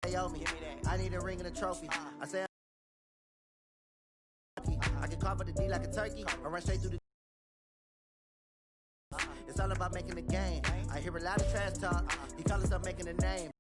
They owe me. I need a ring and a trophy. I say I can carve up the D like a turkey or run straight through the. It's all about making the game. I hear a lot of trash talk. He call himself making a name.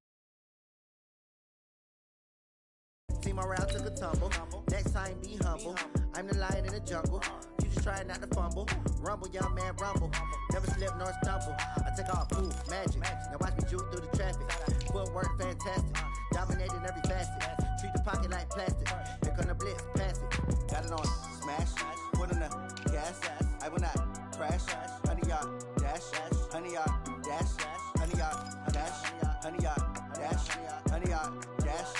Team around took a tumble. Next time be humble. I'm the lion in the jungle. You just try not to fumble. Rumble, young man, rumble. Never slip nor stumble. I take off, ooh, magic. Now watch me juke through the traffic. Footwork fantastic. Dominating every facet. Treat the pocket like plastic. Here come the blitz, pass it. Got it on smash. Put in the gas. I will not crash. 100-yard dash. 100-yard dash. 100-yard dash. 100-yard dash. 100-yard dash.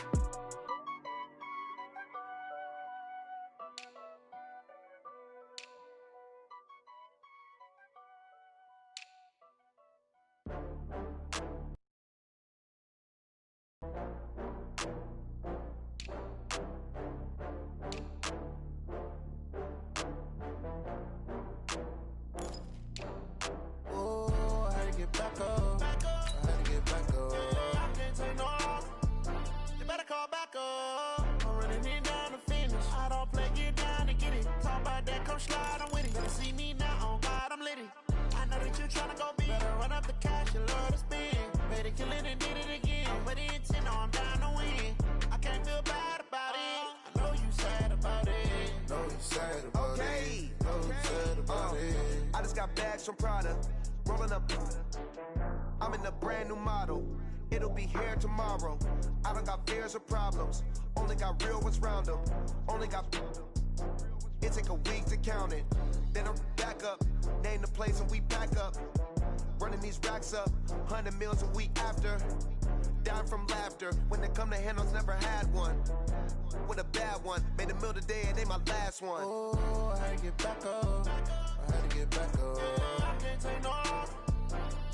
From Prada, rolling up. I'm in a brand new model. It'll be here tomorrow. I don't got fears or problems. Only got real ones round them. Only got. It take a week to count it. Then I'm back up. Name the place and we pack up. Running these racks up. 100 meals a week after. Down from laughter. When they come to handles, never had one. With a bad one. Made a meal today and ain't my last one. Oh, I had to get back up. I had to get back up. I can't take no off.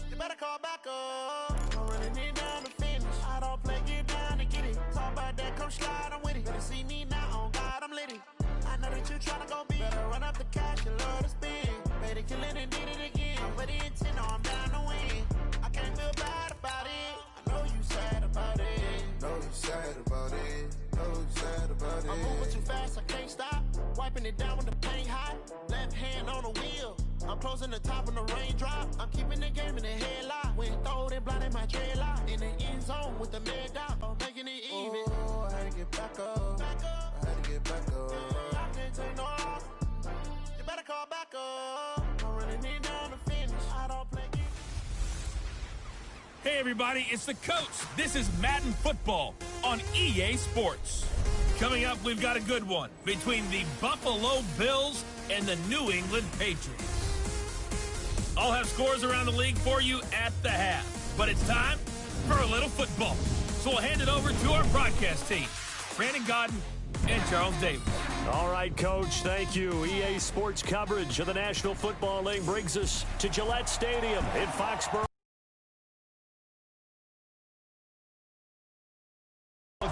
You better call back up. I'm running it down to finish. I don't play, get down to get it. Talk about that, come slide, I'm with it. Better see me now, on God, I'm litty. I know that you tryna go big. Better run up the cash, you love to spin. Better kill it and did it again. But the intent, no, I'm down to win. I can't feel bad about it. I know you sad about it. Know you sad about it. Know you sad about it. I'm moving too fast, I can't stop. Wiping it down when the paint hot. Left hand on the wheel. I'm closing the top when the raindrop. I'm keeping the game in the headlock. When throwed and blinded my dreadlock. In the end zone with the mad dot. I'm making it even. Oh, I had to get back up. I had to get back up. I can't take no off. You better call back up. I'm running it down to finish. I don't play games. Hey everybody, it's the coach. This is Madden Football on EA Sports. Coming up, we've got a good one between the Buffalo Bills and the New England Patriots. I'll have scores around the league for you at the half, but it's time for a little football. So we'll hand it over to our broadcast team, Brandon Godden and Charles Davis. All right, Coach, thank you. EA Sports coverage of the National Football League brings us to Gillette Stadium in Foxborough.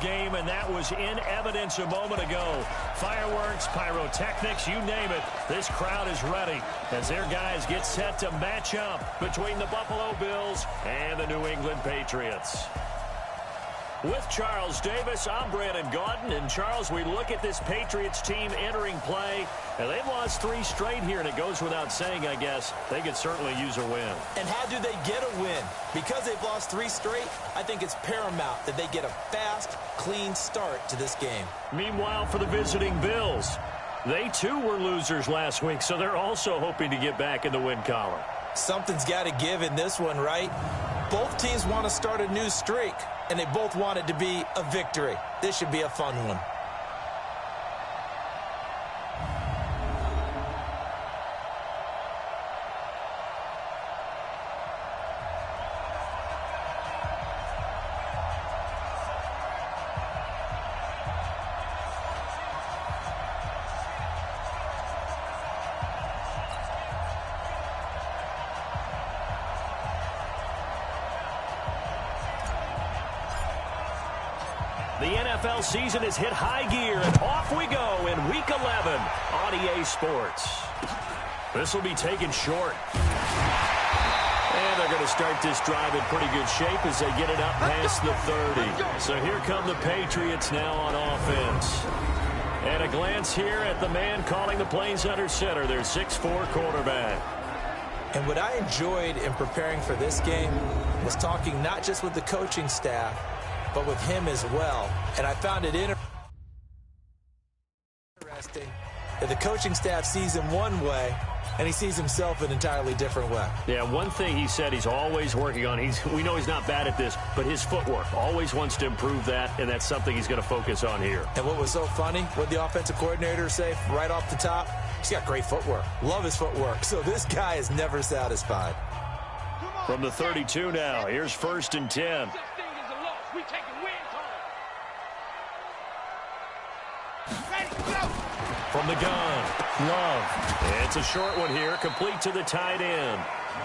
Game, and that was in evidence a moment ago. Fireworks, pyrotechnics, you name it. This crowd is ready as their guys get set to match up between the Buffalo Bills and the New England Patriots. With Charles Davis, I'm Brandon Gaudin. And, Charles, we look at this Patriots team entering play, and they've lost 3 straight here, and it goes without saying, I guess, they could certainly use a win. And how do they get a win? Because they've lost 3 straight, I think it's paramount that they get a fast, clean start to this game. Meanwhile, for the visiting Bills, they, too, were losers last week, so they're also hoping to get back in the win column. Something's got to give in this one, right? Both teams want to start a new streak, and they both want it to be a victory. This should be a fun one. The NFL season has hit high gear, and off we go in Week 11 on EA Sports. This will be taken short. And a going to start this drive in pretty good shape as they get it up past the 30. So here come the Patriots now on offense. And a glance here at the man calling the plays under center, their 6'4" quarterback. And what I enjoyed in preparing for this game was talking not just with the coaching staff, but with him as well. And I found it interesting that the coaching staff sees him one way, and he sees himself an entirely different way. Yeah, one thing he said he's always working on, we know he's not bad at this, but his footwork, always wants to improve that, and that's something he's going to focus on here. And what was so funny, what the offensive coordinator say right off the top, he's got great footwork. Love his footwork. So this guy is never satisfied. From the 32 now, here's 1st and 10. From the gun, Love. It's a short one here, complete to the tight end.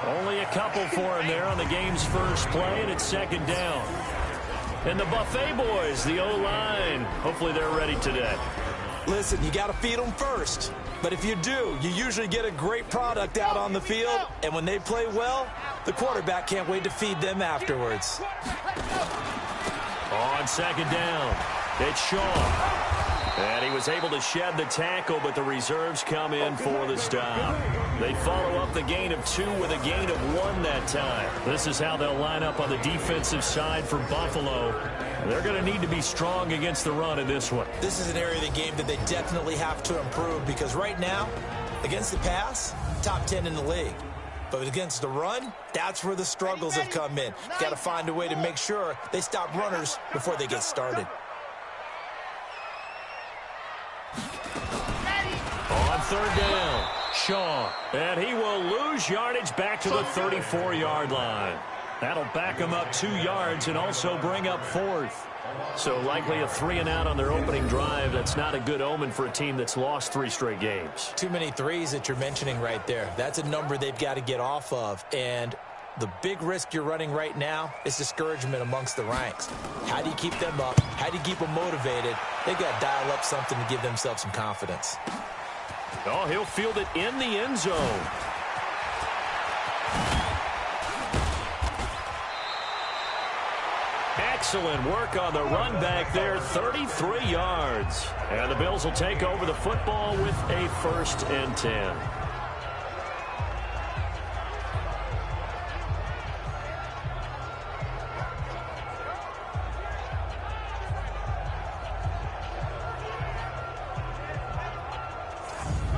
Only a couple for him there on the game's first play, and it's 2nd down. And the Buffet boys, the O-line, hopefully they're ready today. Listen, you got to feed them first. But if you do, you usually get a great product out on the field. And when they play well, the quarterback can't wait to feed them afterwards. On 2nd down, it's Shaw. And he was able to shed the tackle, but the reserves come in for the stop. They follow up the gain of 2 with a gain of 1 that time. This is how they'll line up on the defensive side for Buffalo. They're going to need to be strong against the run in this one. This is an area of the game that they definitely have to improve because right now, against the pass, top 10 in the league. But against the run, that's where the struggles have come in. Got to find a way to make sure they stop runners before they get started. On 3rd down, Shaw. And he will lose yardage back to the 34-yard line. That'll back him up 2 yards and also bring up 4th. So likely a 3-and-out on their opening drive. That's not a good omen for a team that's lost 3 straight games. Too many threes that you're mentioning right there. That's a number they've got to get off of. And the big risk you're running right now is discouragement amongst the ranks. How do you keep them up? How do you keep them motivated? They've got to dial up something to give themselves some confidence. Oh, he'll field it in the end zone. Excellent work on the run back there, 33 yards. And the Bills will take over the football with a 1st and 10.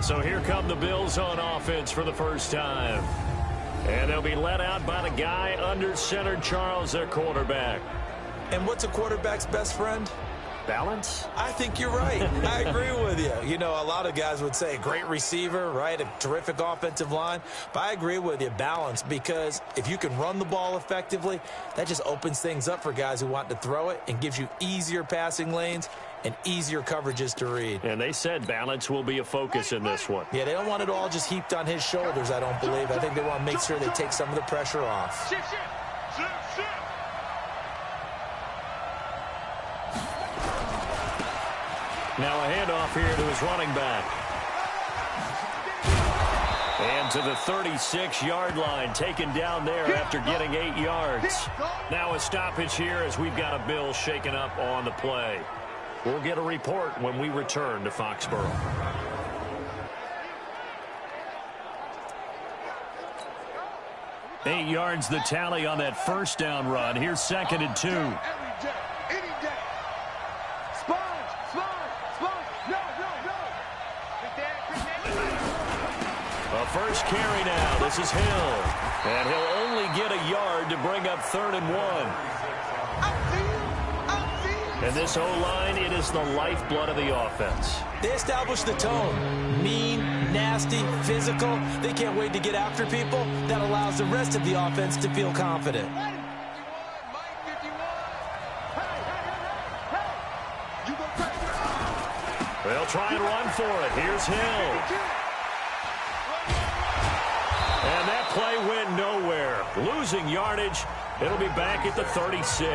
So here come the Bills on offense for the first time. And they'll be led out by the guy under center, Charles, their quarterback. And what's a quarterback's best friend? Balance? I think you're right. I agree with you. You know, a lot of guys would say great receiver, right? A terrific offensive line. But I agree with you, balance, because if you can run the ball effectively, that just opens things up for guys who want to throw it and gives you easier passing lanes and easier coverages to read. And they said balance will be a focus in this one. Yeah, they don't want it all just heaped on his shoulders, I don't believe. I think they want to make sure they take some of the pressure off. Now a handoff here to his running back. And to the 36-yard line, taken down there after getting 8 yards. Now a stoppage here as we've got a Bill shaken up on the play. We'll get a report when we return to Foxborough. Eight yards the tally on that 1st down run. Here's 2nd and 2. First carry now. This is Hill. And he'll only get a yard to bring up 3rd and 1. And this O-line, it is the lifeblood of the offense. They establish the tone. Mean, nasty, physical. They can't wait to get after people. That allows the rest of the offense to feel confident. They'll try and run for it. Here's Hill. And that play went nowhere. Losing yardage. It'll be back at the 36.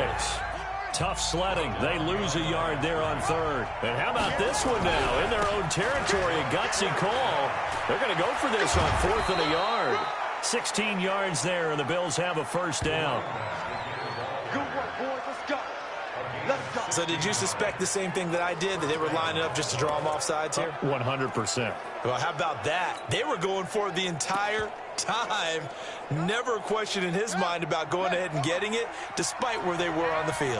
Tough sledding. They lose a yard there on 3rd. And how about this one now? In their own territory, a gutsy call. They're going to go for this on 4th and a yard. 16 yards there, and the Bills have a first down. Good work, boys. Let's go. Let's go. So did you suspect the same thing that I did, that they were lining up just to draw them off sides here? 100%. Well, how about that? They were going for it the entire time. Never a question in his mind about going ahead and getting it, despite where they were on the field.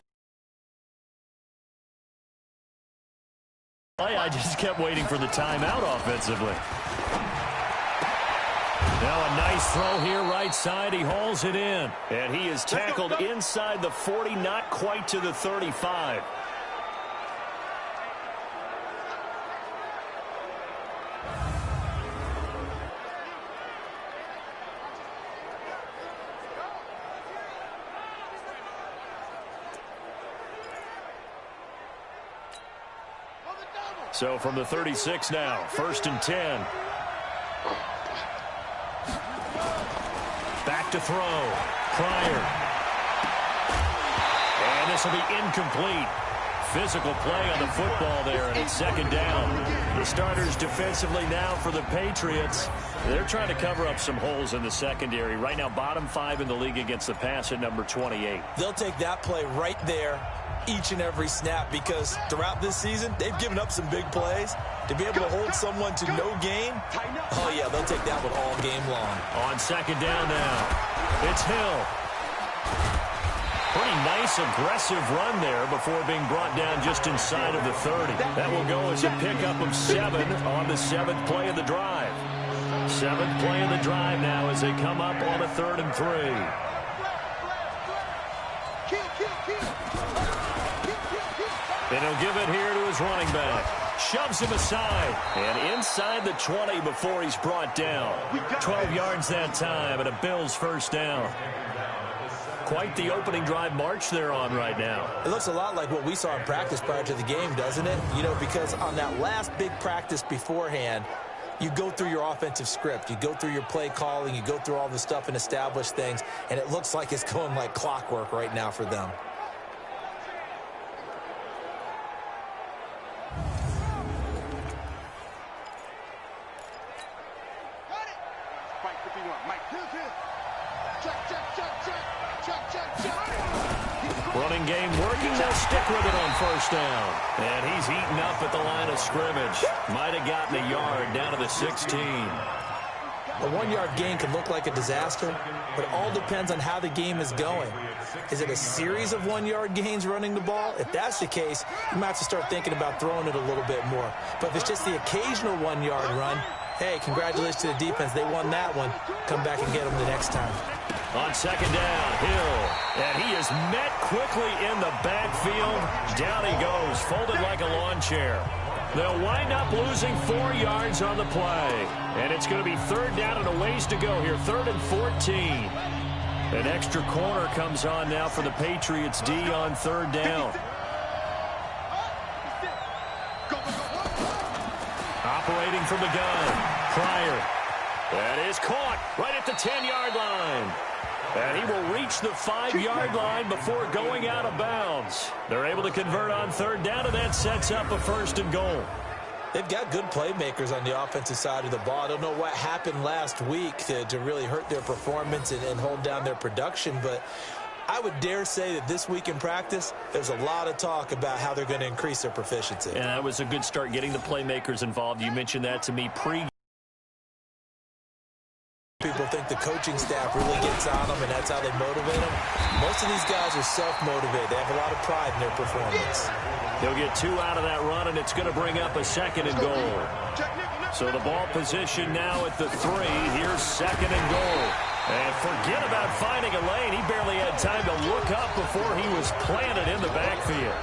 I just kept waiting for the timeout offensively. Now a nice throw here right side. He hauls it in. And he is tackled inside the 40, not quite to the 35. So from the 36 now, 1st and 10. Back to throw. Pryor. And this will be incomplete. Physical play on the football there, and it's 2nd down. The starters defensively now for the Patriots. They're trying to cover up some holes in the secondary. Right now, bottom 5 in the league against the pass at number 28. They'll take that play right there each and every snap, because throughout this season, they've given up some big plays. To be able to hold someone to no gain, oh yeah, they'll take that one all game long. On 2nd down now, it's Hill. Pretty nice, aggressive run there before being brought down just inside of the 30. That will go as a pickup of 7 on the 7th play of the drive. 7th play of the drive now as they come up on a 3rd and 3. And he'll give it here to his running back. Shoves him aside. And inside the 20 before he's brought down. 12 yards that time, and a Bills first down. Quite the opening drive march they're on right now. It looks a lot like what we saw in practice prior to the game, doesn't it? You know, because on that last big practice beforehand, you go through your offensive script. You go through your play calling. You go through all the stuff and establish things. And it looks like it's going like clockwork right now for them. Running game working. They'll stick with it on 1st down. And he's eaten up at the line of scrimmage. Might have gotten a yard down to the 16. A 1-yard gain can look like a disaster, but it all depends on how the game is going. Is it a series of 1-yard gains running the ball? If that's the case, you might have to start thinking about throwing it a little bit more. But if it's just the occasional 1-yard run, hey, congratulations to the defense. They won that one. Come back and get them the next time. On 2nd down, Hill. And he is met quickly in the backfield. Down he goes, folded like a lawn chair. They'll wind up losing 4 yards on the play. And it's going to be 3rd down and a ways to go here. 3rd and 14. An extra corner comes on now for the Patriots D on 3rd down. Operating from the gun. Pryor. That is caught right at the 10-yard line. And he will reach the 5-yard line before going out of bounds. They're able to convert on 3rd down, and that sets up a 1st and goal. They've got good playmakers on the offensive side of the ball. I don't know what happened last week to really hurt their performance and hold down their production, but I would dare say that this week in practice, there's a lot of talk about how they're going to increase their proficiency. And that was a good start getting the playmakers involved. You mentioned that to me pre. People think the coaching staff really gets on them, and that's how they motivate them. Most of these guys are self-motivated. They have a lot of pride in their performance. He'll get 2 out of that run, and it's going to bring up a 2nd and goal. So the ball position now at the 3. Here's 2nd and goal. And forget about finding a lane. He barely had time to look up before he was planted in the backfield.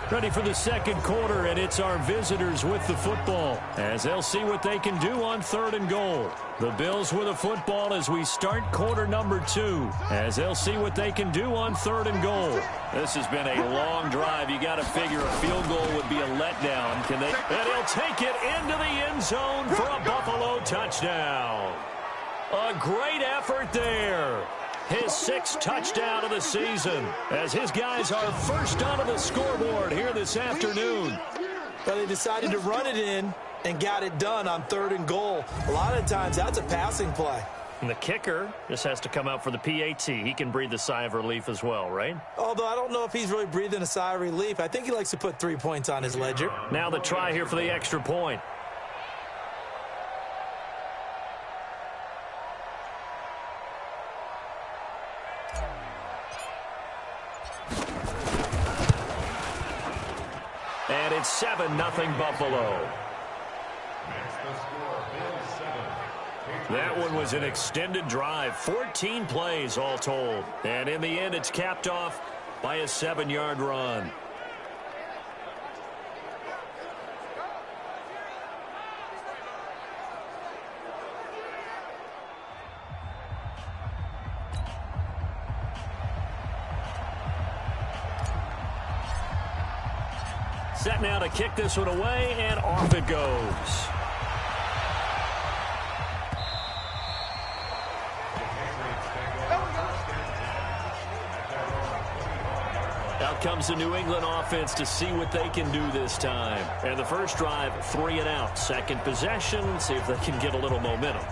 Ready for the 2nd quarter, and it's our visitors with the football as they'll see what they can do on 3rd and goal. The Bills with the football as we start quarter number 2, as they'll see what they can do on 3rd and goal. This has been a long drive. You got to figure a field goal would be a letdown. Can they? And he'll take it into the end zone for a Buffalo touchdown. A great effort there. his 6th touchdown of the season, as his guys are first onto the scoreboard here this afternoon. But they decided to run it in and got it done on 3rd and goal. A lot of times that's a passing play. And the kicker just has to come out for the PAT. He can breathe a sigh of relief as well, right? Although I don't know if he's really breathing a sigh of relief. I think he likes to put 3 points on his ledger. Now the try here for the extra point. And it's 7-0 Buffalo. That one was an extended drive, 14 plays all told. And in the end, it's capped off by a 7-yard run. Set now to kick this one away, and off it goes. Out comes the New England offense to see what they can do this time. And the first drive, 3 and out. Second possession, see if they can get a little momentum.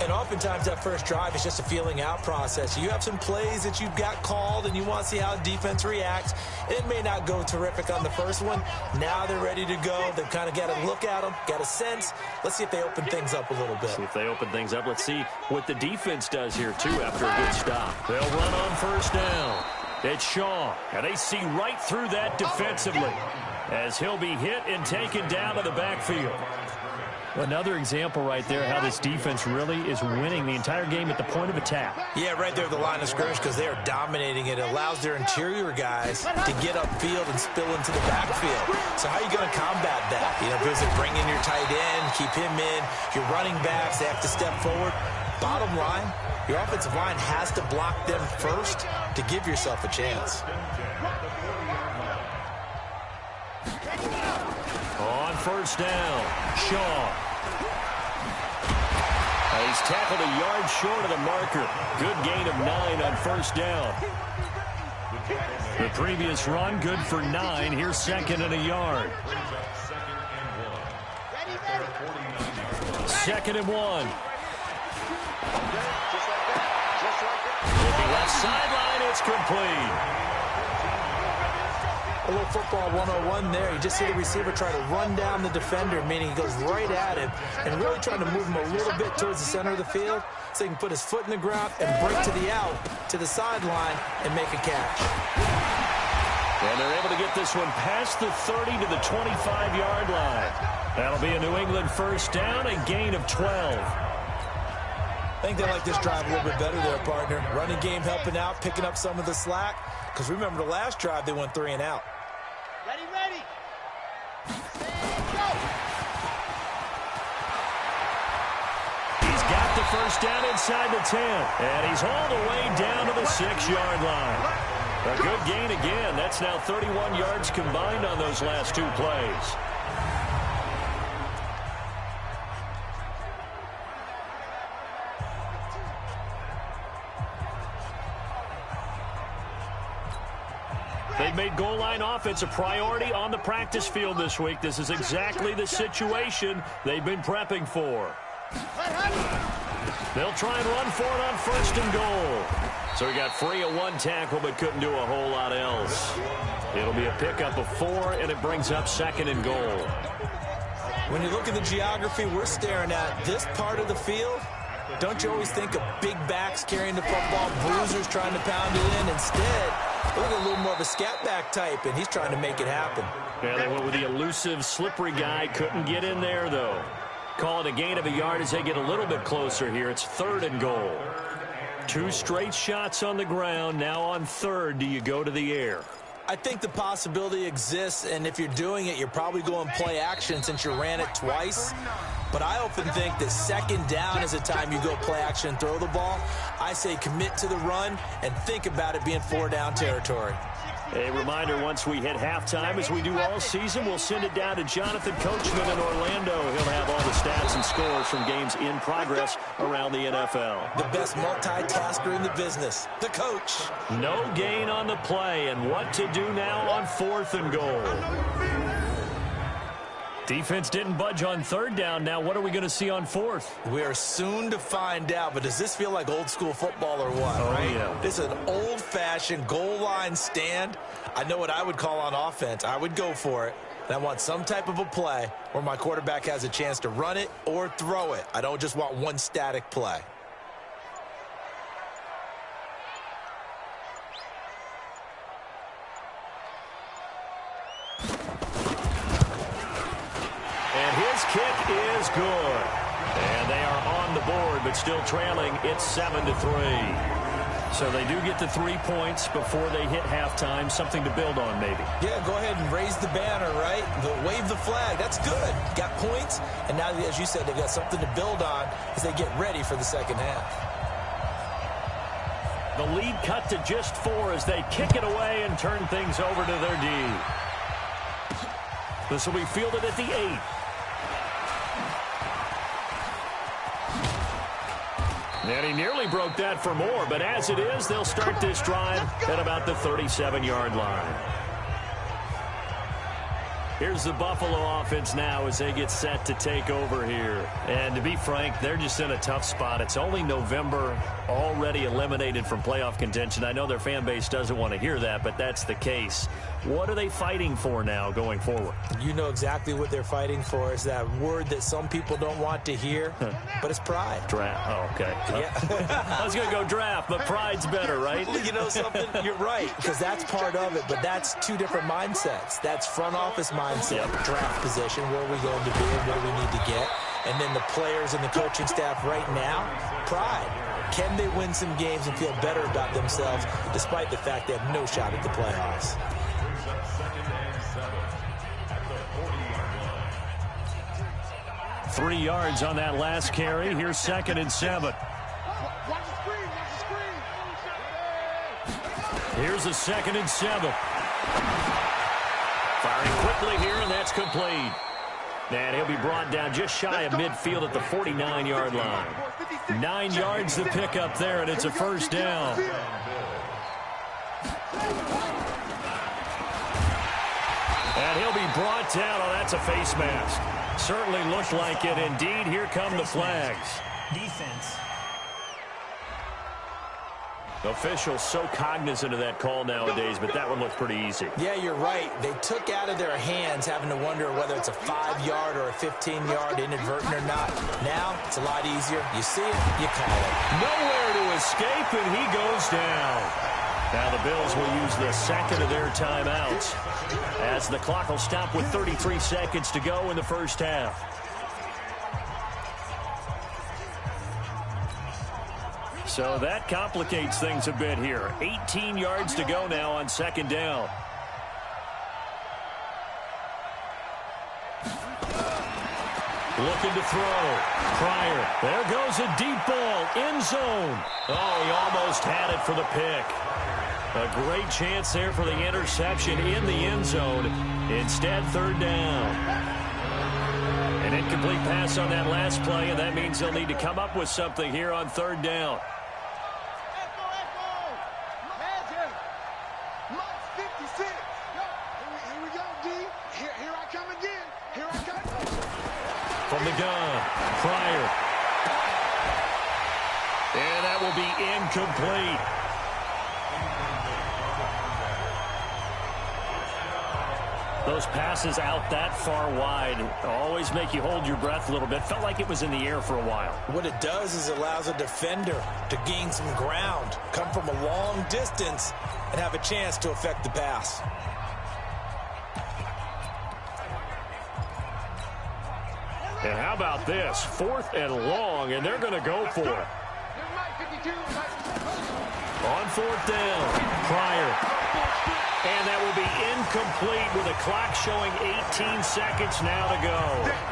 And oftentimes that first drive is just a feeling out process. You have some plays that you've got called and you want to see how defense reacts. It may not go terrific on the first one. Now they're ready to go. They've kind of got to look at them, got a sense. Let's see if they open things up a little bit. See if they open things up. Let's see what the defense does here, too, after a good stop. They'll run on first down. It's Shaw, and they see right through that defensively as he'll be hit and taken down to the backfield. Another example right there how this defense really is winning the entire game at the point of attack. Yeah, right there at the line of scrimmage because they are dominating it. It allows their interior guys to get upfield and spill into the backfield. So how are you going to combat that? You know, because they bring in your tight end, keep him in. Your running backs, they have to step forward. Bottom line, your offensive line has to block them first to give yourself a chance. On first down, Shaw. He's tackled a yard short of the marker. Good gain of 9 on first down. The previous run, good for 9. Here's 2nd and a yard. 2nd and 1. Looking left sideline, it's complete. A little football 101 there. You just see the receiver try to run down the defender, meaning he goes right at him and really trying to move him a little bit towards the center of the field so he can put his foot in the ground and break to the out, to the sideline, and make a catch. And they're able to get this one past the 30 to the 25-yard line. That'll be a New England first down, a gain of 12. I think they like this drive a little bit better there, partner. Running game helping out, picking up some of the slack. Because remember, the last drive, they went 3 and out. Ready, ready. He's got the first down inside the 10. And he's all the way down to the 6-yard line. A good gain again. That's now 31 yards combined on those last 2 plays. They've made goal line offense a priority on the practice field this week. This is exactly the situation they've been prepping for. They'll try and run for it on first and goal. So he got free of 1 tackle but couldn't do a whole lot else. It'll be a pickup of 4, and it brings up 2nd and goal. When you look at the geography we're staring at, this part of the field, don't you always think of big backs carrying the football, bruisers trying to pound it in? Instead, look at a little more of a scat back type, and he's trying to make it happen. Yeah, they went with the elusive, slippery guy. Couldn't get in there, though. Call it a gain of a yard as they get a little bit closer here. It's 3rd and goal. 2 straight shots on the ground. Now on 3rd, do you go to the air? I think the possibility exists, and if you're doing it, you're probably going play action since you ran it twice. But I often think that 2nd down is the time you go play action and throw the ball. I say commit to the run and think about it being 4 down territory. A reminder, once we hit halftime, as we do all season, we'll send it down to Jonathan Coachman in Orlando. He'll have all the stats and scores from games in progress around the NFL. The best multitasker in the business, the coach. No gain on the play, and what to do now on 4th and goal. Defense didn't budge on 3rd down. Now what are we going to see on 4th? We are soon to find out, but does this feel like old school football or what, right? Yeah. This is an old-fashioned goal line stand. I know what I would call on offense. I would go for it, and I want some type of a play where my quarterback has a chance to run it or throw it. I don't just want one static play. His kick is good. And they are on the board, but still trailing. It's 7-3. So they do get the 3 points before they hit halftime. Something to build on, maybe. Yeah, go ahead and raise the banner, right? Wave the flag. That's good. Got points. And now, as you said, they've got something to build on as they get ready for the second half. The lead cut to just 4 as they kick it away and turn things over to their D. This will be fielded at the 8. And he nearly broke that for more, but as it is, they'll start this drive at about the 37-yard line. Here's the Buffalo offense now as they get set to take over here. And to be frank, they're just in a tough spot. It's only November, already eliminated from playoff contention. I know their fan base doesn't want to hear that, but that's the case. What are they fighting for now going forward? You know exactly what they're fighting for. Is that word that some people don't want to hear, but it's pride. Draft. Oh, okay. Yeah. I was going to go draft, but pride's better, right? Well, you know something? You're right, because that's part of it, but that's two different mindsets. That's front office mindset, draft position, where are we going to be and what do we need to get? And then the players and the coaching staff right now, pride. Can they win some games and feel better about themselves despite the fact they have no shot at the playoffs? 3 yards on that last carry. Here's 2nd and 7. Here's a 2nd and 7. Firing quickly here, and that's complete. And he'll be brought down just shy of midfield at the 49-yard line. 9 yards to pick up there, and it's a first down. And he'll be brought down. Oh, that's a face mask. Certainly looked like it. Indeed, here come the flags. Defense. Officials so cognizant of that call nowadays, but that one looked pretty easy. Yeah, you're right. They took out of their hands having to wonder whether it's a 5-yard or a 15-yard inadvertent or not. Now, it's a lot easier. You see it, you call it. Nowhere to escape, and he goes down. Now the Bills will use the second of their timeouts as the clock will stop with 33 seconds to go in the first half. So that complicates things a bit here. 18 yards to go now on 2nd down. Looking to throw. Pryor. There goes a deep ball. End zone. Oh, he almost had it for the pick. A great chance there for the interception in the end zone. Instead, 3rd down. An incomplete pass on that last play, and that means they'll need to come up with something here on 3rd down. From the gun, Pryor. And that will be incomplete. Those passes out that far wide always make you hold your breath a little bit. Felt like it was in the air for a while. What it does is it allows a defender to gain some ground, come from a long distance, and have a chance to affect the pass. And how about this? 4th and long, and they're going to go for it. On 4th down, Pryor. And that will be incomplete with a clock showing 18 seconds now to go.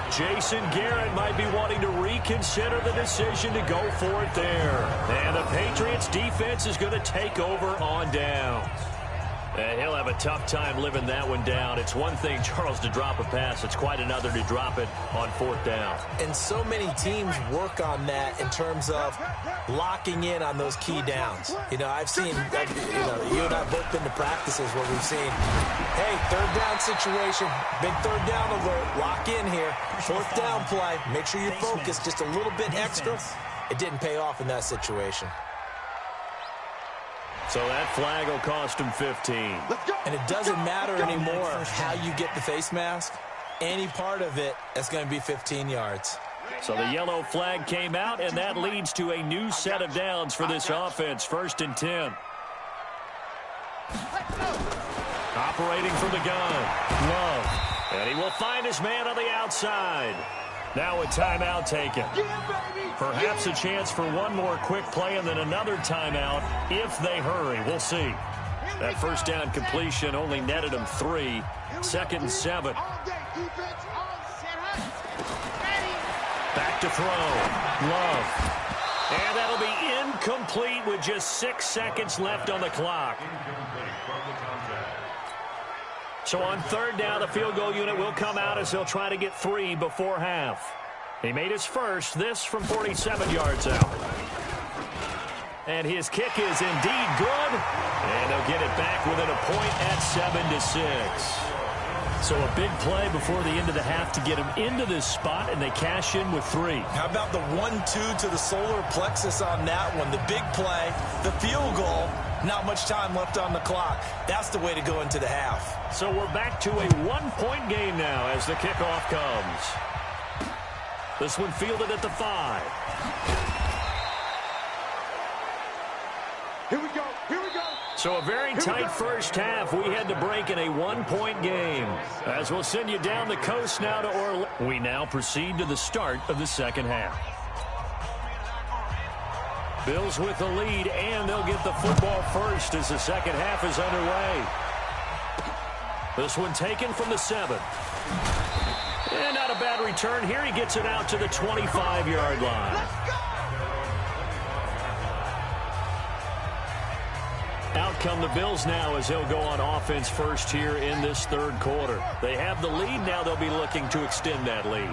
Jason Garrett might be wanting to reconsider the decision to go for it there. And the Patriots defense is going to take over on down. And he'll have a tough time living that one down. It's one thing, Charles, to drop a pass. It's quite another to drop it on 4th down. And so many teams work on that in terms of locking in on those key downs. You know, I've seen, you and I have both been to practices where we've seen, hey, 3rd down situation, big 3rd down alert, lock in here. 4th down play, make sure you're focused just a little bit extra. It didn't pay off in that situation. So that flag will cost him 15. And it doesn't matter anymore how you get the face mask. Any part of it, that's going to be 15 yards. So the yellow flag came out, and that leads to a new set of downs for this offense. 1st and 10. Operating from the gun. Love. And he will find his man on the outside. Now a timeout taken. Perhaps a chance for one more quick play and then another timeout if they hurry. We'll see. That 1st down completion only netted him 3. 2nd and 7. Back to throw. Love. And that'll be incomplete with just 6 seconds left on the clock. So on 3rd down, the field goal unit will come out as they'll try to get 3 before half. He made his first, this from 47 yards out. And his kick is indeed good. And they'll get it back within a point at 7-6. So a big play before the end of the half to get him into this spot, and they cash in with 3. How about the 1-2 to the solar plexus on that one? The big play, the field goal, not much time left on the clock. That's the way to go into the half. So we're back to a 1-point game now as the kickoff comes. This one fielded at the 5. Here we go. Here we go. So a very tight first half. We had to break in a 1-point game. As we'll send you down the coast now to Orlando. We now proceed to the start of the 2nd half. Bills with the lead, and they'll get the football first as the 2nd half is underway. This one taken from the 7. And not a bad return here. He gets it out to the 25-yard line. Out come the Bills now as they'll go on offense first here in this 3rd quarter. They have the lead. Now they'll be looking to extend that lead.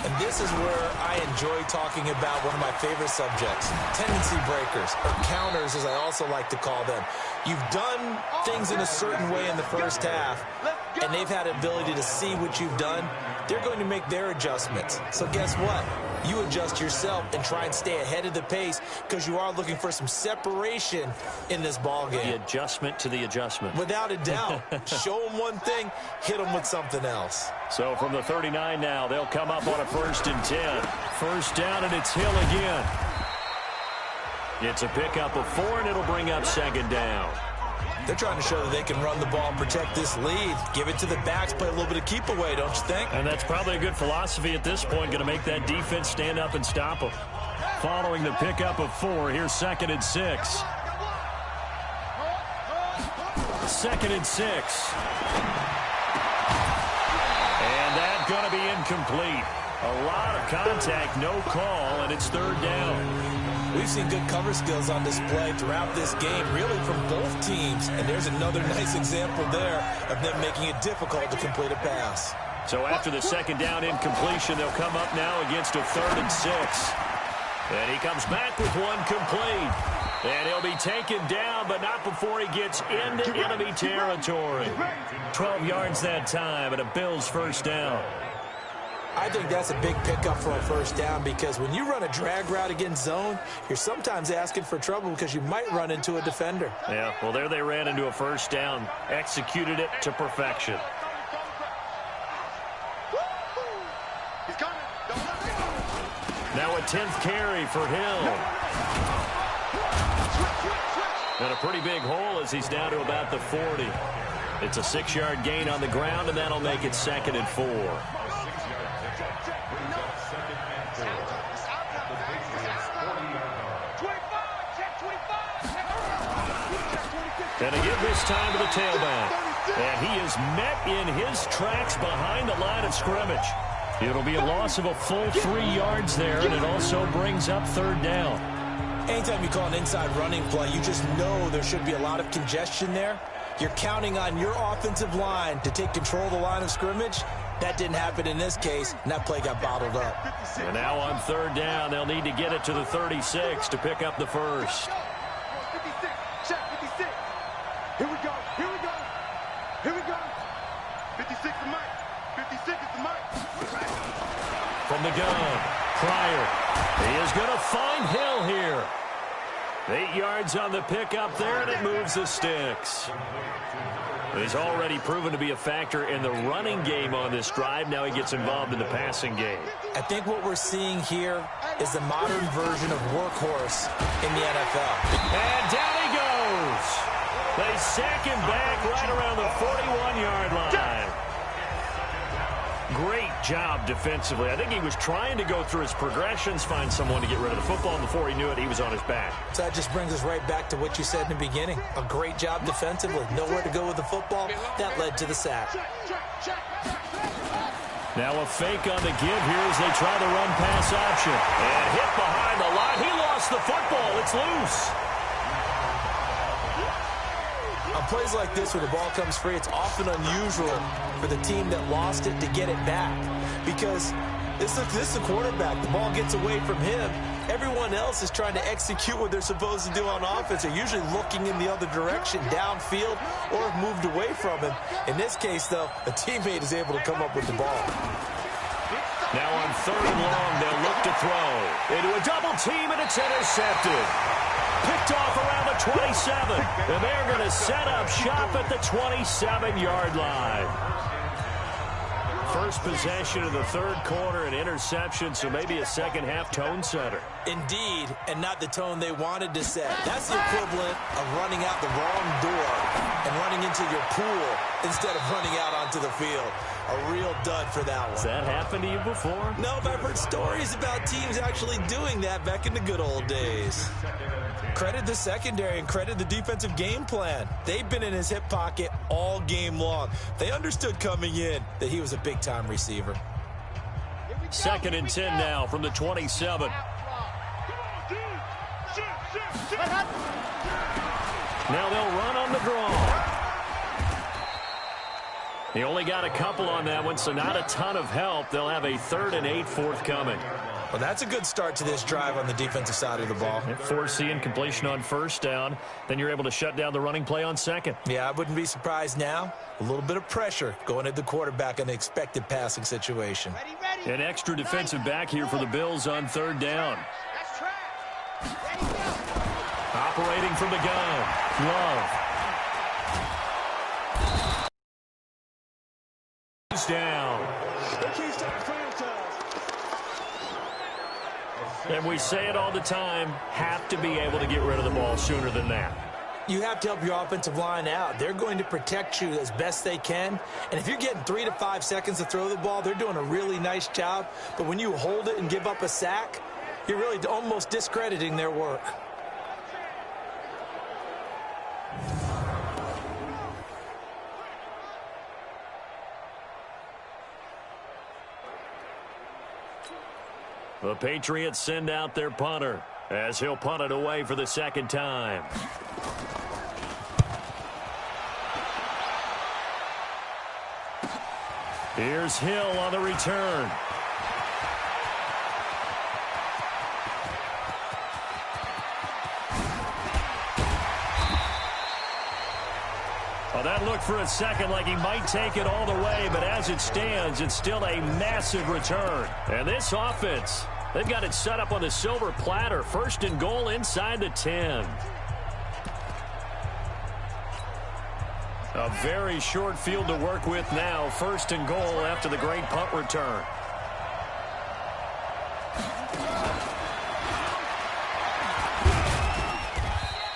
And this is where I enjoy talking about one of my favorite subjects, tendency breakers, or counters as I also like to call them. You've done things in a certain way in the first half, and they've had an ability to see what you've done. They're going to make their adjustments. So guess what? You adjust yourself and try and stay ahead of the pace because you are looking for some separation in this ball game. The adjustment to the adjustment. Without a doubt. Show them one thing, hit them with something else. So from the 39 now, they'll come up on a 1st and 10. 1st down, and it's Hill again. It's a pickup of 4, and it'll bring up 2nd down. They're trying to show that they can run the ball and protect this lead. Give it to the backs, play a little bit of keep away, don't you think? And that's probably a good philosophy at this point, going to make that defense stand up and stop them. Following the pickup of 4, here's 2nd and 6. 2nd and 6. And that's going to be incomplete. A lot of contact, no call, and it's 3rd down. We've seen good cover skills on display throughout this game, really from both teams. And there's another nice example there of them making it difficult to complete a pass. So after the 2nd down incompletion, they'll come up now against a 3rd and 6. And he comes back with one complete. And he'll be taken down, but not before he gets into enemy territory. 12 yards that time, and a Bills 1st down. I think that's a big pickup for a 1st down because when you run a drag route against zone, you're sometimes asking for trouble because you might run into a defender. Yeah, well, there they ran into a 1st down, executed it to perfection. Now a 10th carry for Hill. And a pretty big hole as he's down to about the 40. It's a 6-yard gain on the ground, and that'll make it 2nd and 4. And a give this time to the tailback. And he is met in his tracks behind the line of scrimmage. It'll be a loss of a full 3 yards there, and it also brings up 3rd down. Anytime you call an inside running play, you just know there should be a lot of congestion there. You're counting on your offensive line to take control of the line of scrimmage. That didn't happen in this case, and that play got bottled up. And now on third down, they'll need to get it to the 36 to pick up the first. 56, check 56. Here we go, here we go, here we go. 56 is Mike, 56 is the Mike. From the gun, Pryor. He is going to find Hill here. 8 yards on the pickup there, and it moves the sticks. He's already proven to be a factor in the running game on this drive. Now he gets involved in the passing game. I think what we're seeing here is the modern version of workhorse in the NFL. And down he goes. They sack him back right around the 41-yard line. Great job defensively. I think he was trying to go through his progressions, find someone to get rid of the football, and before he knew it, he was on his back. So that just brings us right back to what you said in the beginning. A great job defensively. Nowhere to go with the football. That led to the sack. Now a fake on the give here as they try the run-pass option. And hit behind the line. He lost the football. It's loose. On plays like this where the ball comes free, it's often unusual for the team that lost it to get it back. Because this is the quarterback. The ball gets away from him. Everyone else is trying to execute what they're supposed to do on offense. They're usually looking in the other direction, downfield, or have moved away from him. In this case, though, a teammate is able to come up with the ball. Now on third and long, they'll look to throw. Into a double team, and it's intercepted. Picked off around the 27. And they're going to set up shop at the 27-yard line. First possession of the third quarter, an interception, so maybe a second-half tone setter. Indeed, and not the tone they wanted to set. That's the equivalent of running out the wrong door and running into your pool instead of running out onto the field. A real dud for that one. Has that happened to you before? No, but I've heard stories about teams actually doing that back in the good old days. Credit the secondary and credit the defensive game plan. They've been in his hip pocket all game long. They understood coming in that he was a big-time receiver. Second and 10 now from the 27. Now they'll run on the draw. He only got a couple on that one, so not a ton of help. They'll have a 3rd and 8 forthcoming. Well, that's a good start to this drive on the defensive side of the ball. Forcing completion on first down. Then you're able to shut down the running play on second. Yeah, I wouldn't be surprised now. A little bit of pressure going at the quarterback in the expected passing situation. An extra defensive back here for the Bills on third down. Operating from the gun. Love. He's down. And we say it all the time, have to be able to get rid of the ball sooner than that. You have to help your offensive line out. They're going to protect you as best they can. And if you're getting 3 to 5 seconds to throw the ball, they're doing a really nice job. But when you hold it and give up a sack, you're really almost discrediting their work. The Patriots send out their punter as he'll punt it away for the second time. Here's Hill on the return. Well, that looked for a second like he might take it all the way, but as it stands, it's still a massive return. And this offense, they've got it set up on the silver platter. 1st and goal inside the 10. A very short field to work with now. 1st and goal after the great punt return.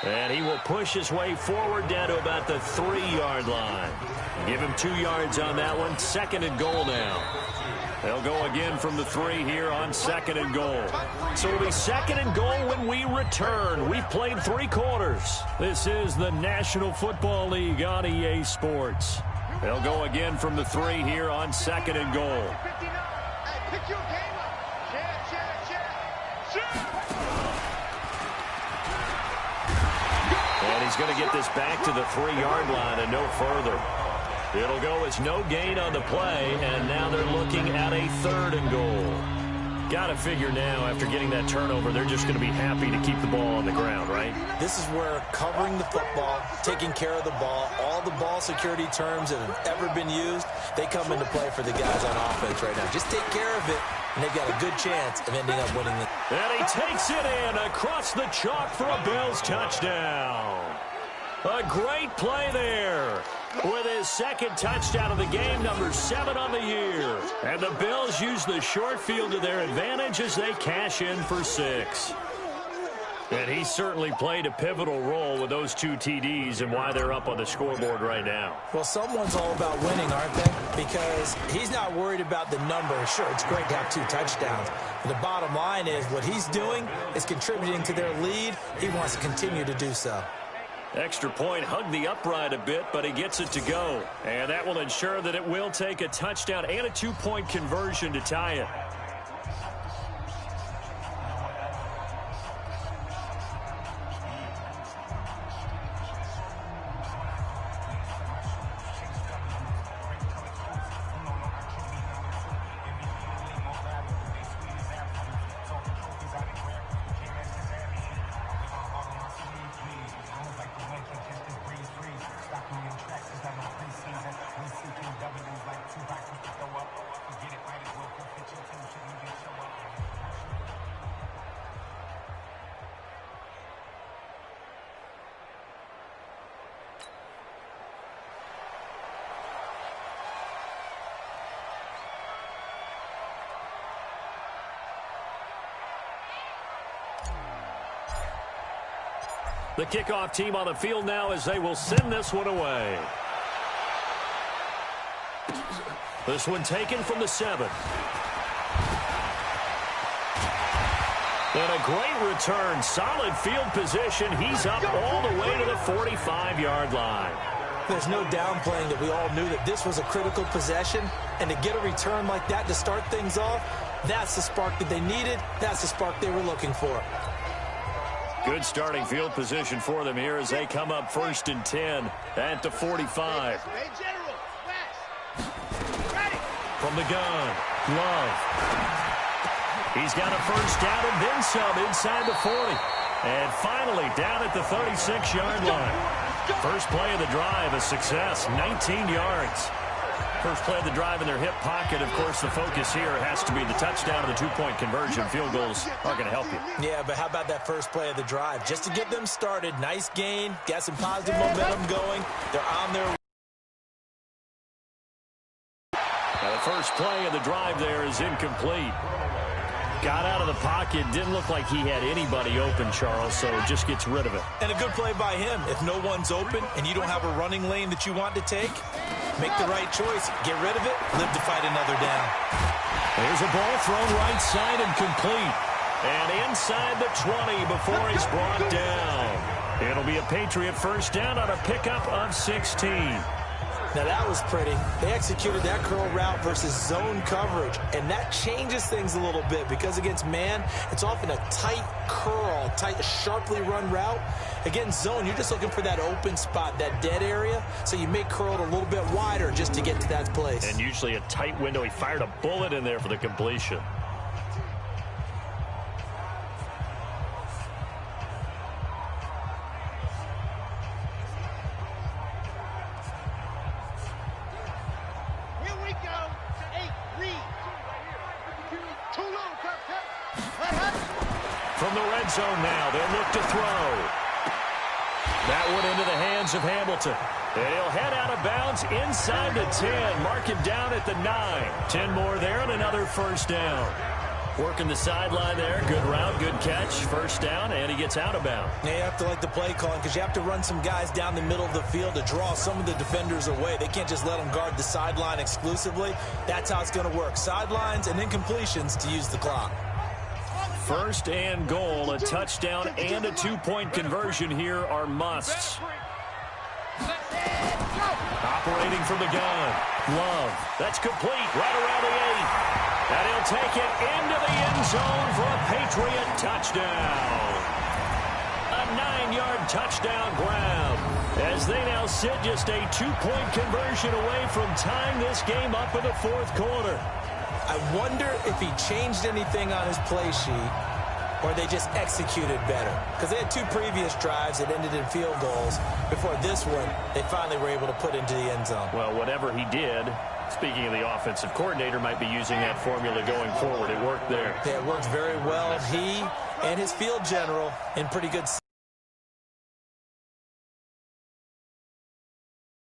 And he will push his way forward down to about the 3-yard line. Give him 2 yards on that one. 2nd and goal now. They'll go again from the 3 here on 2nd and goal. So it'll be 2nd and goal when we return. We've played 3 quarters. This is the National Football League on EA Sports. They'll go again from the 3 here on 2nd and goal. He's going to get this back to the 3-yard line and no further. It'll go as no gain on the play, and now they're looking at a 3rd and goal. Got to figure now, after getting that turnover, they're just going to be happy to keep the ball on the ground, right? This is where covering the football, taking care of the ball, all the ball security terms that have ever been used, they come into play for the guys on offense right now. Just take care of it, and they've got a good chance of ending up winning it. And he takes it in across the chalk for a Bills touchdown. A great play there with his 2nd touchdown of the game, number 7 on the year. And the Bills use the short field to their advantage as they cash in for 6. And he certainly played a pivotal role with those 2 TDs and why they're up on the scoreboard right now. Well, someone's all about winning, aren't they? Because he's not worried about the number. Sure, it's great to have 2 touchdowns. But the bottom line is what he's doing is contributing to their lead. He wants to continue to do so. Extra point, hugged the upright a bit, but he gets it to go. And that will ensure that it will take a touchdown and a 2-point conversion to tie it. The kickoff team on the field now as they will send this one away. This one taken from the 7. And a great return. Solid field position. He's up all the way to the 45-yard line. There's no downplaying that we all knew that this was a critical possession. And to get a return like that to start things off, that's the spark that they needed. That's the spark they were looking for. Good starting field position for them here as they come up 1st and 10 at the 45. From the gun, Love. He's got a 1st down and then some inside the 40. And finally down at the 36-yard line. First play of the drive, a success, 19 yards. First play of the drive in their hip pocket. Of course, the focus here has to be the touchdown and the 2-point conversion. Field goals are going to help you. Yeah, but how about that first play of the drive? Just to get them started, nice gain, got some positive momentum going. They're on their way. Now, the first play of the drive there is incomplete. Got out of the pocket. Didn't look like he had anybody open, Charles, so just gets rid of it. And a good play by him. If no one's open and you don't have a running lane that you want to take, make the right choice. Get rid of it. Live to fight another down. There's a ball thrown right side and complete. And inside the 20 before he's brought down. It'll be a Patriot 1st down on a pickup of 16. Now, that was pretty. They executed that curl route versus zone coverage, and that changes things a little bit because against man, it's often a tight curl, tight, sharply run route. Against zone, you're just looking for that open spot, that dead area, so you make curl a little bit wider just to get to that place. And usually a tight window. He fired a bullet in there for the completion. From the red zone now, they'll look to throw. That one into the hands of Hamilton. And he'll head out of bounds inside the 10. Mark him down at the 9. 10 more there and another 1st down. Working the sideline there. Good route, good catch. 1st down, and he gets out of bounds. Yeah, you have to like the play calling because you have to run some guys down the middle of the field to draw some of the defenders away. They can't just let them guard the sideline exclusively. That's how it's going to work. Sidelines and then completions to use the clock. 1st and goal, a touchdown and a 2-point conversion here are musts. Operating from the gun, Love. That's complete right around the 8. And he'll take it into the end zone for a Patriot touchdown. A 9-yard touchdown grab. As they now sit just a 2-point conversion away from tying this game up in the fourth quarter. I wonder if he changed anything on his play sheet or they just executed better. Because they had 2 previous drives that ended in field goals. Before this one, they finally were able to put into the end zone. Well, whatever he did, speaking of the offensive coordinator, might be using that formula going forward. It worked there. Yeah, it worked very well. He and his field general in pretty good.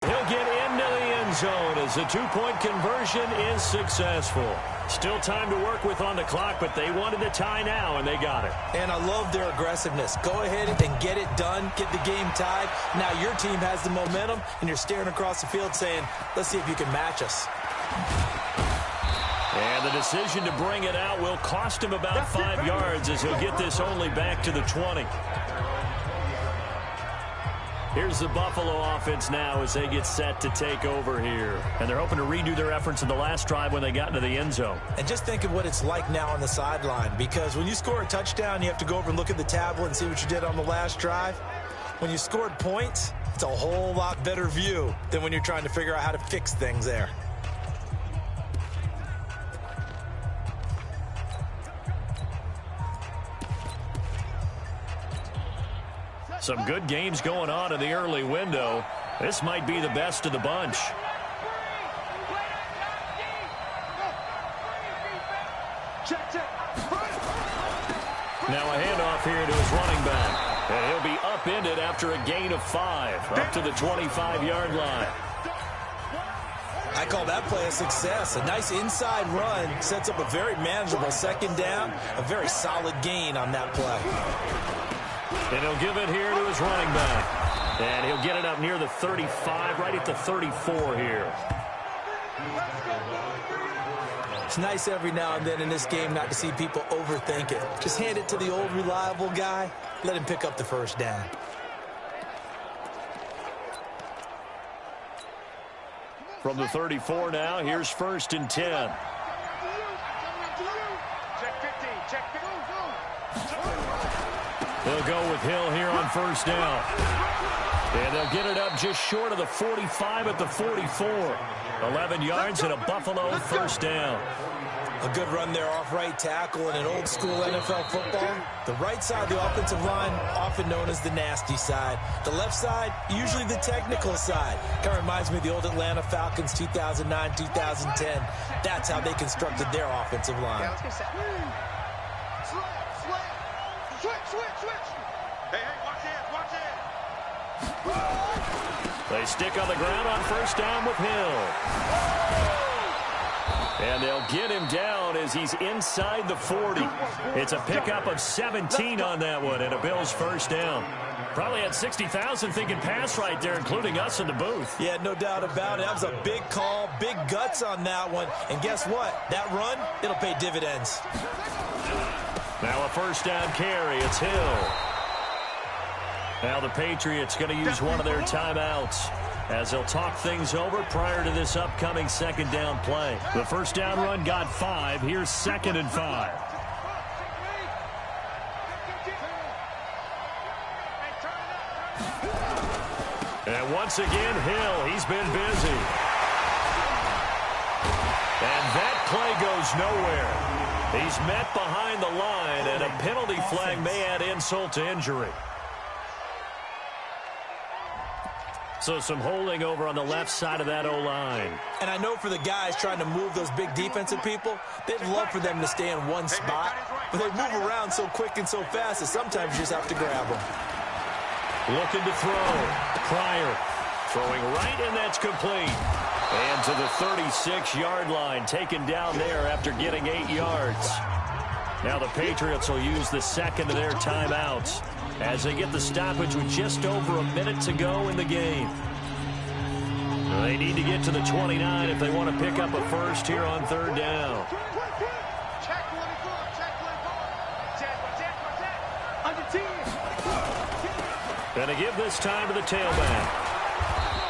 He'll get into the end zone as the 2-point conversion is successful. Still time to work with on the clock, but they wanted the tie now, and they got it. And I love their aggressiveness. Go ahead and get it done, get the game tied. Now your team has the momentum, and you're staring across the field saying, let's see if you can match us. And the decision to bring it out will cost him about 5 yards as he'll get this only back to the 20. Here's the Buffalo offense now as they get set to take over here. And they're hoping to redo their efforts in the last drive when they got into the end zone. And just think of what it's like now on the sideline, because when you score a touchdown, you have to go over and look at the tablet and see what you did on the last drive. When you scored points, it's a whole lot better view than when you're trying to figure out how to fix things there. Some good games going on in the early window. This might be the best of the bunch. Now a handoff here to his running back. And he'll be upended after a gain of 5, up to the 25-yard line. I call that play a success. A nice inside run sets up a very manageable second down, a very solid gain on that play. And he'll give it here to his running back. And he'll get it up near the 35, right at the 34 here. It's nice every now and then in this game not to see people overthink it. Just hand it to the old reliable guy. Let him pick up the first down. From the 34 now, here's 1st and 10. They'll go with Hill here on 1st down. And they'll get it up just short of the 45 at the 44. 11 yards and a Buffalo 1st down. A good run there off right tackle in an old school NFL football. The right side of the offensive line, often known as the nasty side. The left side, usually the technical side. Kind of reminds me of the old Atlanta Falcons 2009, 2010. That's how they constructed their offensive line. Yeah, let's get set. Switch. Hey, watch it. They stick on the ground on 1st down with Hill. And they'll get him down as he's inside the 40. It's a pickup of 17 on that one and a Bills 1st down. Probably had 60,000 thinking pass right there, including us in the booth. Yeah, no doubt about it. That was a big call, big guts on that one. And guess what? That run, it'll pay dividends. Now a 1st down carry. It's Hill. Now the Patriots going to use one of their timeouts as they'll talk things over prior to this upcoming 2nd down play. The 1st down run got 5. Here's 2nd and 5. And once again, Hill, he's been busy. And that play goes nowhere. He's met behind the line, and a penalty flag may add insult to injury. So some holding over on the left side of that O-line. And I know for the guys trying to move those big defensive people, they'd love for them to stay in one spot. But they move around so quick and so fast that sometimes you just have to grab them. Looking to throw. Pryor throwing right, and that's complete. And to the 36-yard line, taken down there after getting 8 yards. Now the Patriots will use the 2nd of their timeouts as they get the stoppage with just over a minute to go in the game. They need to get to the 29 if they want to pick up a 1st here on 3rd down. And to give this time to the tailback.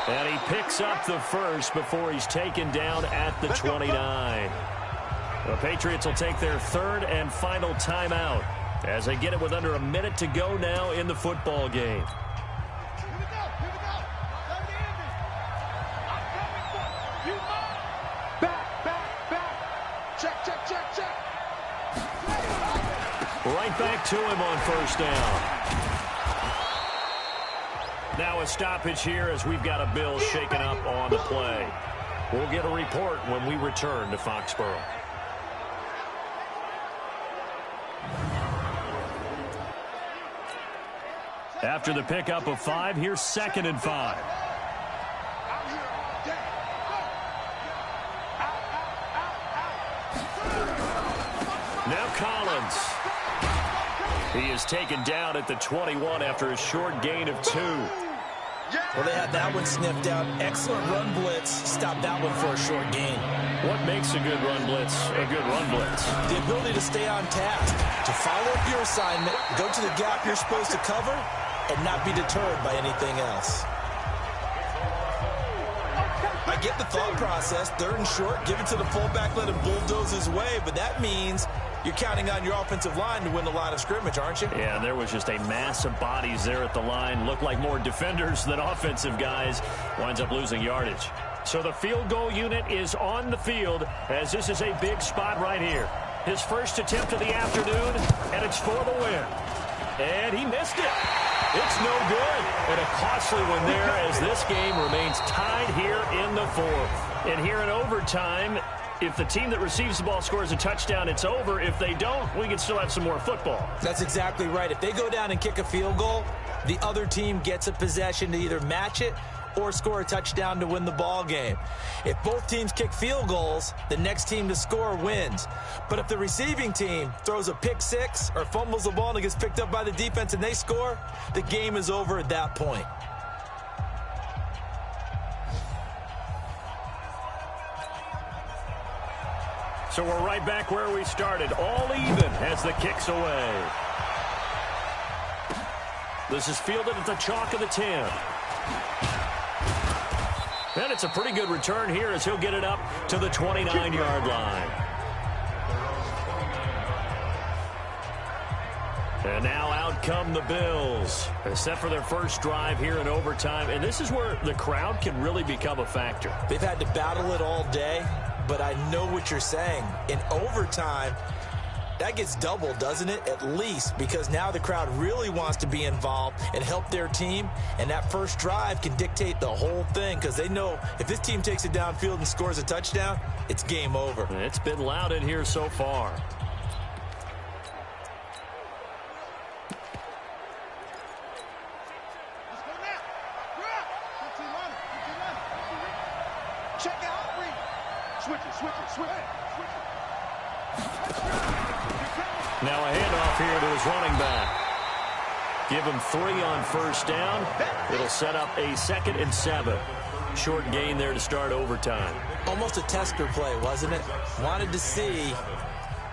And he picks up the 1st before he's taken down at the 29. The Patriots will take their 3rd and final timeout as they get it with under a minute to go now in the football game. Right back to him on first down. Now a stoppage here as we've got a Bills shaken up on the play. We'll get a report when we return to Foxborough. After the pickup of 5, here's 2nd and 5. Now Collins. He is taken down at the 21 after a short gain of 2. Well, they had that one sniffed out. Excellent run blitz. Stopped that one for a short gain. What makes a good run blitz a good run blitz? The ability to stay on task, to follow up your assignment, go to the gap you're supposed to cover, and not be deterred by anything else. I get the thought process. 3rd and short, give it to the fullback, let him bulldoze his way, but that means you're counting on your offensive line to win the line of scrimmage, aren't you? Yeah, and there was just a mass of bodies there at the line. Looked like more defenders than offensive guys. Winds up losing yardage. So the field goal unit is on the field as this is a big spot right here. His first attempt of the afternoon, and it's for the win. And he missed it. It's no good. And a costly one there as this game remains tied here in the 4th. And here in overtime, if the team that receives the ball scores a touchdown, it's over. If they don't, we can still have some more football. That's exactly right. If they go down and kick a field goal, the other team gets a possession to either match it or score a touchdown to win the ball game. If both teams kick field goals, the next team to score wins. But if the receiving team throws a pick 6 or fumbles the ball and it gets picked up by the defense and they score, the game is over at that point. So we're right back where we started, all even as the kick's away. This is fielded at the chalk of the 10. And it's a pretty good return here as he'll get it up to the 29-yard line. And now out come the Bills, set for their first drive here in overtime. And this is where the crowd can really become a factor. They've had to battle it all day, but I know what you're saying. In overtime, that gets doubled, doesn't it? At least, because now the crowd really wants to be involved and help their team, and that first drive can dictate the whole thing because they know if this team takes it downfield and scores a touchdown, it's game over. It's been loud in here so far. Now a handoff here to his running back. Give him 3 on first down. It'll set up a 2nd and 7. Short gain there to start overtime. Almost a tester play, wasn't it? Wanted to see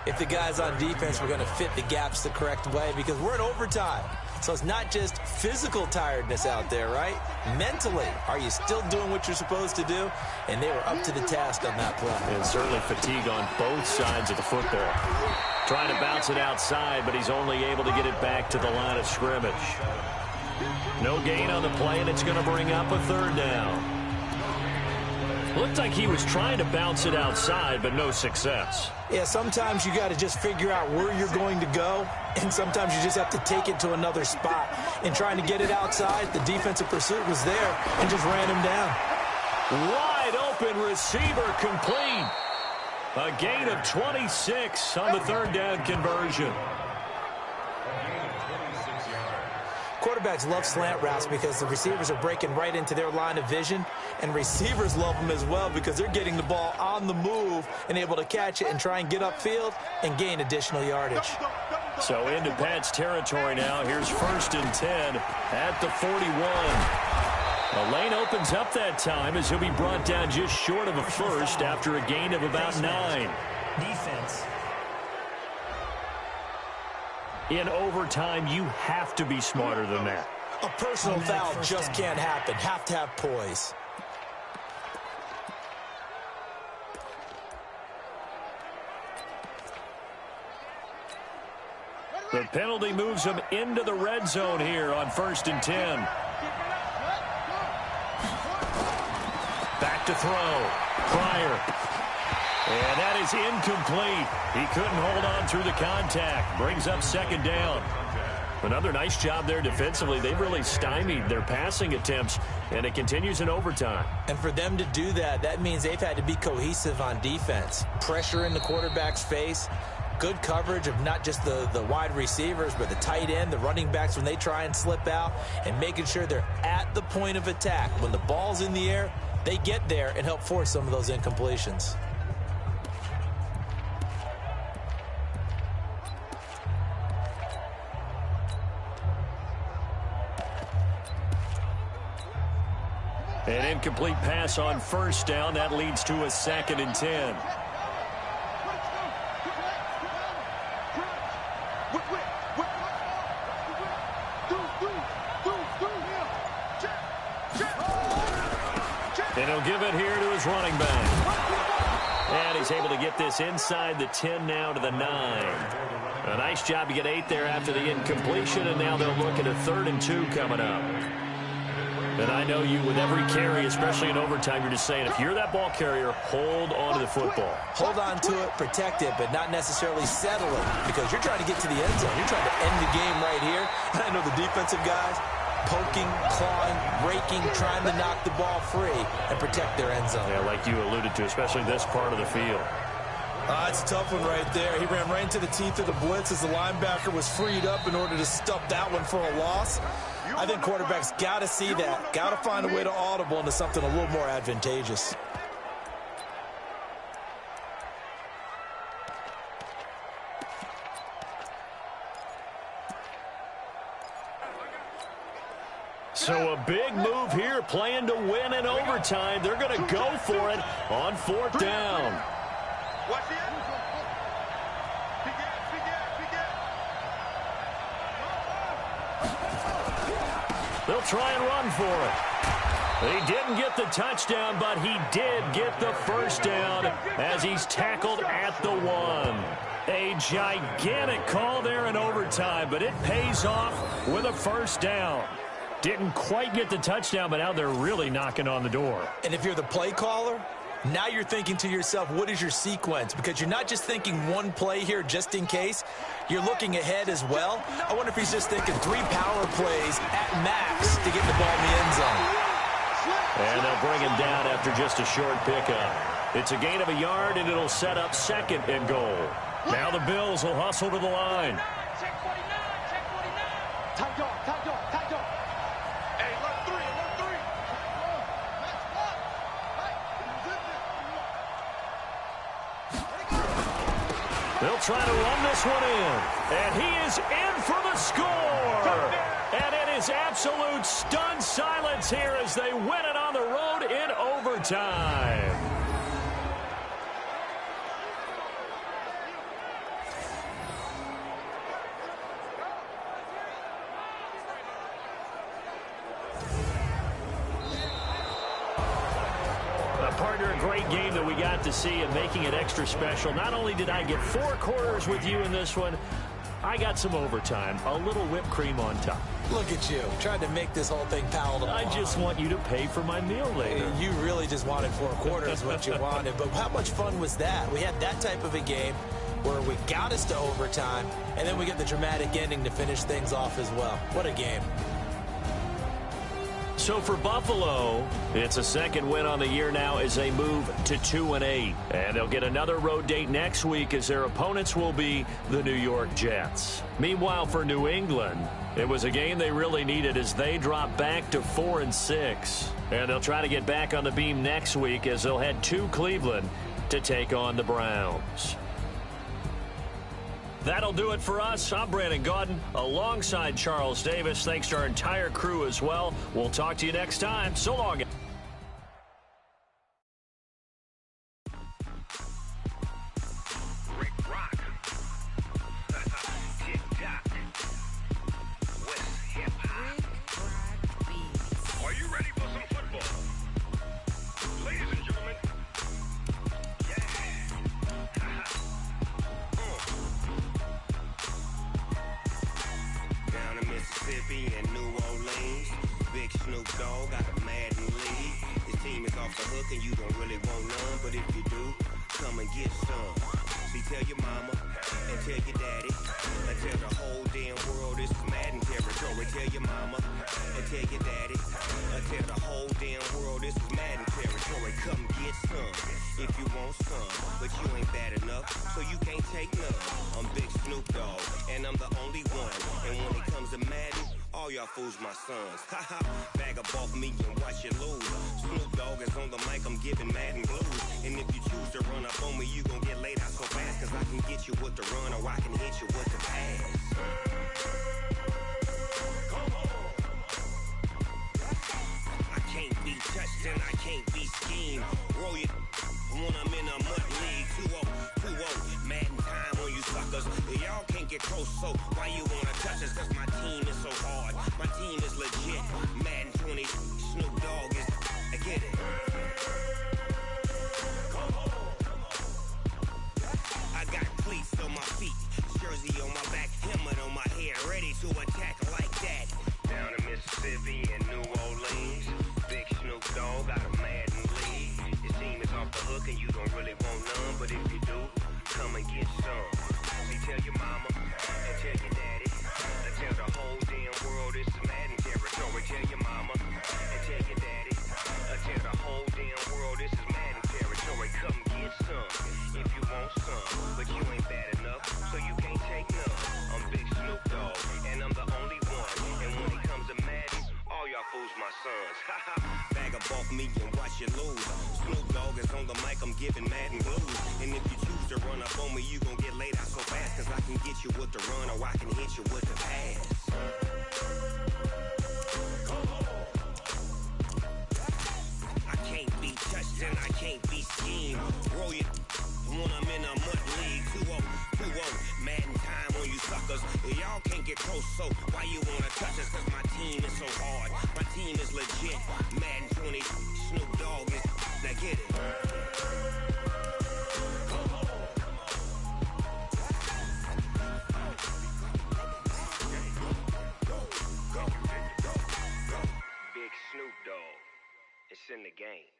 if the guys on defense were going to fit the gaps the correct way because we're in overtime. So it's not just physical tiredness out there, right? Mentally, are you still doing what you're supposed to do? And they were up to the task on that play. And certainly fatigue on both sides of the football. Trying to bounce it outside, but he's only able to get it back to the line of scrimmage. No gain on the play, and it's going to bring up a 3rd down. Looked like he was trying to bounce it outside, but no success. Yeah, sometimes you got to just figure out where you're going to go, and sometimes you just have to take it to another spot. And trying to get it outside, the defensive pursuit was there and just ran him down. Wide open receiver complete. A gain of 26 on the 3rd down conversion. Quarterbacks love slant routes because the receivers are breaking right into their line of vision, and receivers love them as well because they're getting the ball on the move and able to catch it and try and get upfield and gain additional yardage. So into Pat's territory now. Here's 1st and 10 at the 41. The lane opens up that time as he'll be brought down just short of a first after a gain of about 9. Defense. In overtime, you have to be smarter than that. A personal foul just can't happen. Have to have poise. Ready, The penalty moves them into the red zone here on 1st and 10. Back to throw. Pryor. And that is incomplete. He couldn't hold on through the contact. Brings up 2nd down. Another nice job there defensively. They've really stymied their passing attempts, and it continues in overtime. And for them to do that, that means they've had to be cohesive on defense. Pressure in the quarterback's face. Good coverage of not just the wide receivers, but the tight end, the running backs when they try and slip out, and making sure they're at the point of attack. When the ball's in the air, they get there and help force some of those incompletions. An incomplete pass on 1st down. That leads to a 2nd and 10. And he'll give it here to his running back. And he's able to get this inside the 10 now to the 9. A nice job to get 8 there after the incompletion, and now they'll look at a 3rd and 2 coming up. And I know you, with every carry, especially in overtime, you're just saying, if you're that ball carrier, hold on to the football. Hold on to it, protect it, but not necessarily settle it, because you're trying to get to the end zone. You're trying to end the game right here. And I know the defensive guys poking, clawing, raking, trying to knock the ball free and protect their end zone. Yeah, like you alluded to, especially this part of the field. It's a tough one right there. He ran right into the teeth of the blitz as the linebacker was freed up in order to stuff that one for a loss. I think quarterbacks got to see that, got to find a way to audible into something a little more advantageous. So a big move here, playing to win in overtime. They're going to go for it on 4th down. Watch it. They'll try and run for it. He didn't get the touchdown, but he did get the 1st down as he's tackled at the 1. A gigantic call there in overtime, but it pays off with a 1st down. Didn't quite get the touchdown, but now they're really knocking on the door. And if you're the play caller, now you're thinking to yourself, what is your sequence? Because you're not just thinking one play here just in case. You're looking ahead as well. I wonder if he's just thinking 3 power plays at max to get the ball in the end zone. And they'll bring him down after just a short pickup. It's a gain of a yard, and it'll set up 2nd and goal. Now the Bills will hustle to the line. Tight dog, tight dog, tight dog. Hey, left 3, left 3. They'll try to run this one in. And he is in for the score. And it is absolute stunned silence here as they win it on the road in overtime. Partner, a great game that we got to see and making it extra special. Not only did I get 4 quarters with you in this one, I got some overtime, a little whipped cream on top. Look at you, trying to make this whole thing palatable. I just want you to pay for my meal later. You really just wanted 4 quarters, what you wanted. But how much fun was that? We had that type of a game where we got us to overtime, and then we get the dramatic ending to finish things off as well. What a game. So for Buffalo, it's a 2nd win on the year now as they move to 2-8. And they'll get another road date next week as their opponents will be the New York Jets. Meanwhile, for New England, it was a game they really needed as they drop back to 4-6. And they'll try to get back on the beam next week as they'll head to Cleveland to take on the Browns. That'll do it for us. I'm Brandon Gaudin alongside Charles Davis. Thanks to our entire crew as well. We'll talk to you next time. So long. Snoop Dogg got a Madden league. His team is off the hook and you don't really want none, but if you do, come and get some. See, tell your mama and tell your daddy and tell the whole damn world this is Madden territory. Tell your mama and tell your daddy and tell the whole damn world this is Madden territory. Come get some if you want some, but you ain't bad enough, so you can't take none. I'm Big Snoop Dogg, and I'm the only one. And when it comes to Madden, all y'all fools my sons. Haha, bag up off me and watch you lose. Snoop Dogg is on the mic, I'm giving Madden blues. And if you choose to run up on me, you gon' get laid out so fast, cause I can get you with the run or I can hit you with the pass. Come on. I can't be touched and I can't be schemed. Roll it when I'm in a mud league. 2-0, Madden time on you suckers. Y'all can't get close, so why you wanna touch us? Cause my team is so hard, my team is legit. Madden 20, Snoop Dogg is, I get it. Come on. I got cleats on my feet, jersey on my back, helmet on my head, ready to attack like that. Down in Mississippi and New Orleans, Big Snoop Dogg got a Madden league. Your team is off the hook and you don't really want none, but if you do, come and get some. See, tell your mama and tell your daddy and tell the whole damn world this is Madden territory. Tell your mama and tell your daddy and tell the whole damn world this is Madden territory. Come get some if you want some, but you ain't bad enough, so you can't take none. I'm Big Snoop Dogg, and I'm the only one. And when it comes to Madden, all y'all fools my sons. Haha, bag up off me and watch you lose. Snoop Dogg is on the mic, I'm giving Madden blues. And if you choose to run up on me, you gon' get laid out so fast, cause I can get you with the run or I can hit you with the pass. Come on. I can't be touched and I can't be schemed. Roll it when I'm in a mud league. 2-0, Madden time on you suckers. Y'all can't get close, so why you wanna touch us? Cause my team is so hard, my team is legit. Madden 20, Snoop Dogg is, now get it. Come on. Big Snoop Dogg, it's in the game.